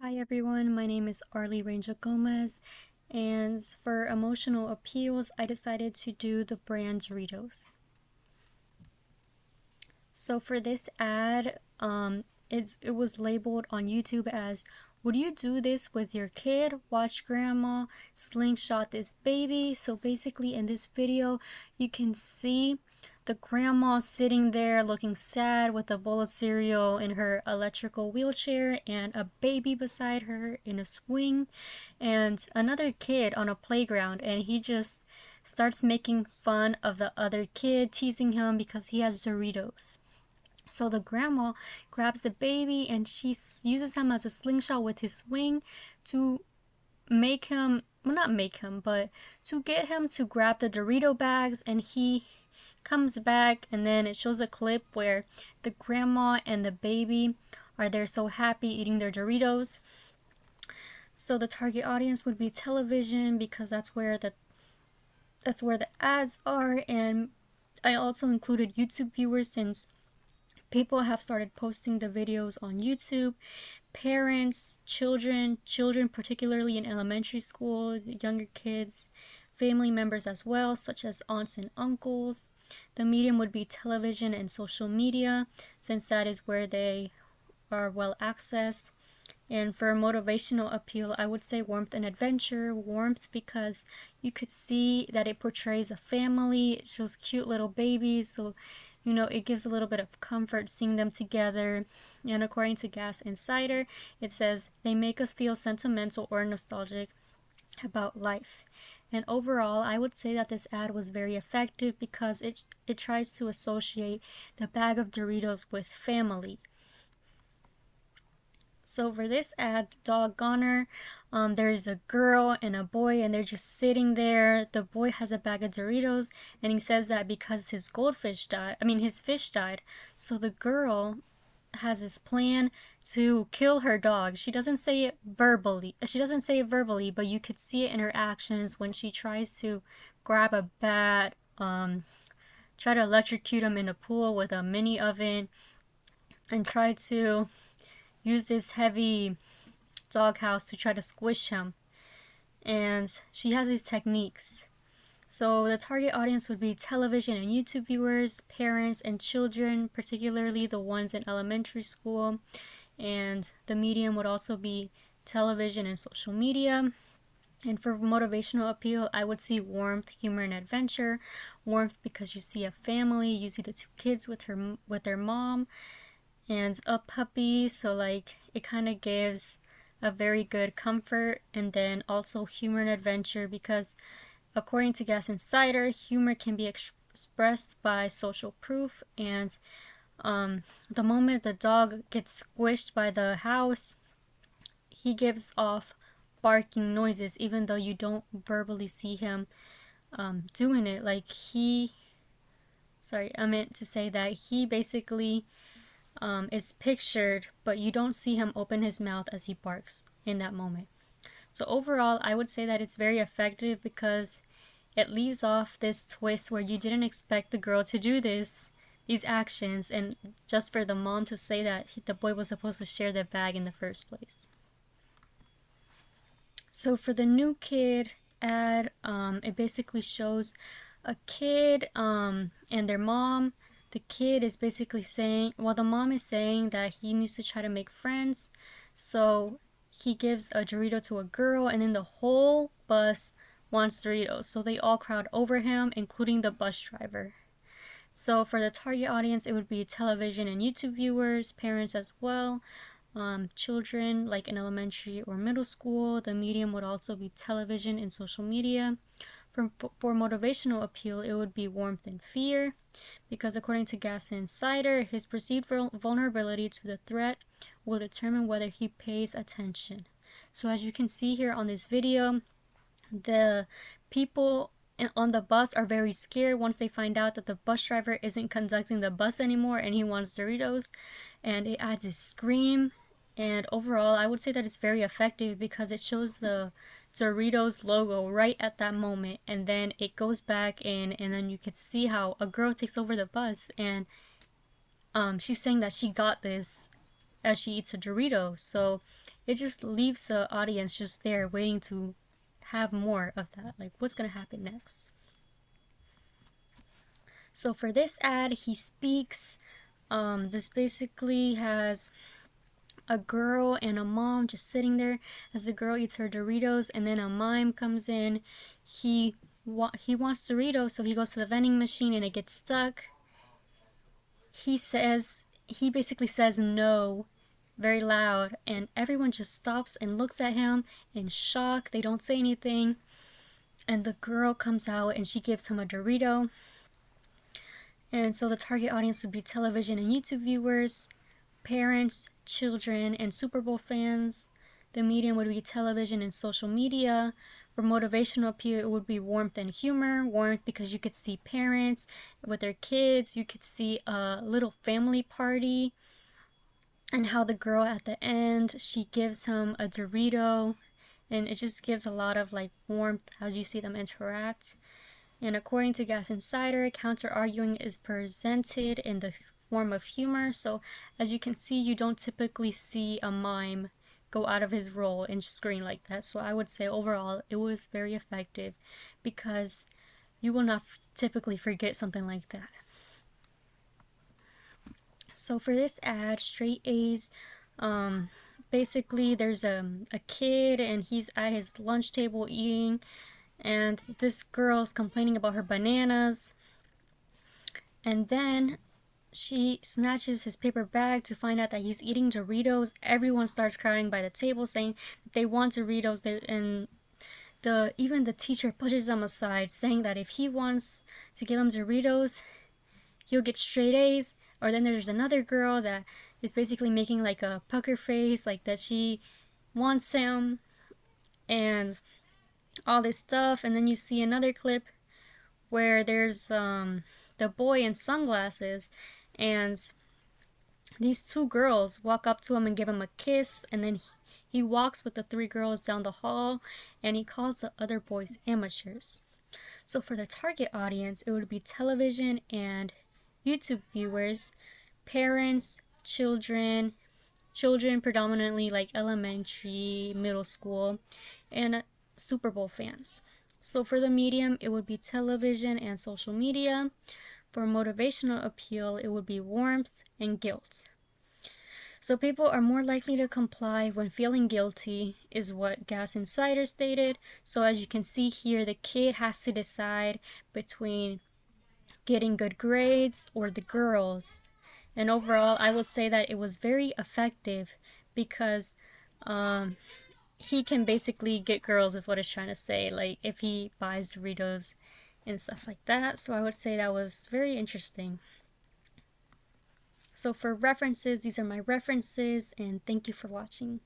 Hi everyone, my name is Arlie Rangel Gomez, and for emotional appeals, I decided to do the brand Doritos. So for this ad, it was labeled on YouTube as, "Would you do this with your kid? Watch grandma slingshot this baby." So basically in this video, you can see the grandma sitting there looking sad with a bowl of cereal in her electrical wheelchair and a baby beside her in a swing and another kid on a playground, and he just starts making fun of the other kid, teasing him because he has Doritos. So the grandma grabs the baby and she uses him as a slingshot with his swing to make him, well, not make him, but to get him to grab the Dorito bags, and he comes back, and then it shows a clip where the grandma and the baby are there so happy eating their Doritos. So the target audience would be television because that's where the ads are, and I also included YouTube viewers since people have started posting the videos on YouTube. Parents, children particularly in elementary school, younger kids, family members as well, such as aunts and uncles. The medium would be television and social media, since that is where they are well accessed. And for motivational appeal, I would say warmth and adventure. Warmth because you could see that it portrays a family. It shows cute little babies, so it gives a little bit of comfort seeing them together. And according to Gas Insider, it says they make us feel sentimental or nostalgic about life. And overall, I would say that this ad was very effective because it tries to associate the bag of Doritos with family. So for this ad, Dog Goner, there's a girl and a boy, and they're just sitting there. The boy has a bag of Doritos, and he says that because his his fish died. So the girl has this plan to kill her dog. She doesn't say it verbally. But you could see it in her actions when she tries to grab a bat, try to electrocute him in a pool with a mini oven, and try to use this heavy doghouse to try to squish him. And she has these techniques. So the target audience would be television and YouTube viewers, parents and children, particularly the ones in elementary school. And the medium would also be television and social media. And for motivational appeal, I would see warmth, humor, and adventure. Warmth because you see a family, you see the two kids with their mom and a puppy, so like it kind of gives a very good comfort. And then also humor and adventure because according to Gas Insider, humor can be expressed by social proof, and the moment the dog gets squished by the house, he gives off barking noises even though you don't verbally see him doing it. I meant to say that he basically is pictured, but you don't see him open his mouth as he barks in that moment. So overall, I would say that it's very effective because it leaves off this twist where you didn't expect the girl to do these actions, and just for the mom to say that the boy was supposed to share the bag in the first place. So for the new kid ad, it basically shows a kid and their mom. The kid is basically saying, well, the mom is saying that he needs to try to make friends. So he gives a Dorito to a girl, and then the whole bus wants Doritos. So they all crowd over him, including the bus driver. So for the target audience, it would be television and YouTube viewers, parents as well, children like in elementary or middle school. The medium would also be television and social media. For motivational appeal, it would be warmth and fear, because according to Gas Insider, his perceived vulnerability to the threat will determine whether he pays attention. So as you can see here on this video, the people on the bus are very scared once they find out that the bus driver isn't conducting the bus anymore and he wants Doritos, and it adds a scream. And overall, I would say that it's very effective because it shows the Doritos logo right at that moment, and then it goes back in, and then you could see how a girl takes over the bus, and she's saying that she got this, as she eats a Dorito. So it just leaves the audience just there waiting to have more of that. Like, what's gonna happen next? So for this ad, he speaks. This basically has a girl and a mom just sitting there as the girl eats her Doritos, and then a mime comes in. He wants Doritos, so he goes to the vending machine and it gets stuck. He basically says no very loud, and everyone just stops and looks at him in shock. They don't say anything, and the girl comes out and she gives him a Dorito. And so the target audience would be television and YouTube viewers, parents, children, and Super Bowl fans. The medium would be television and social media. For motivational appeal, it would be warmth and humor. Warmth because you could see parents with their kids. You could see a little family party. And how the girl at the end, she gives him a Dorito. And it just gives a lot of like warmth as you see them interact. And according to Gas Insider, counter-arguing is presented in the form of humor. So as you can see, you don't typically see a mime go out of his role and screen like that. So I would say overall it was very effective because you will not typically forget something like that. So for this ad, straight A's, basically there's a kid and he's at his lunch table eating, and this girl's complaining about her bananas, and then she snatches his paper bag to find out that he's eating Doritos. Everyone starts crying by the table saying that they want Doritos, and even the teacher pushes them aside, saying that if he wants to give him Doritos, he'll get straight A's. Or then there's another girl that is basically making like a pucker face, like that she wants him, and all this stuff. And then you see another clip where there's the boy in sunglasses, and these two girls walk up to him and give him a kiss, and then he walks with the three girls down the hall, and he calls the other boys amateurs. So for the target audience, it would be television and YouTube viewers, parents, children predominantly like elementary, middle school, and Super Bowl fans. So for the medium, it would be television and social media. For motivational appeal, it would be warmth and guilt. So people are more likely to comply when feeling guilty, is what Gas Insider stated. So as you can see here, the kid has to decide between getting good grades or the girls. And overall, I would say that it was very effective because he can basically get girls, is what it's trying to say, like if he buys Doritos and stuff like that. So I would say that was very interesting. So for references, these are my references, and thank you for watching.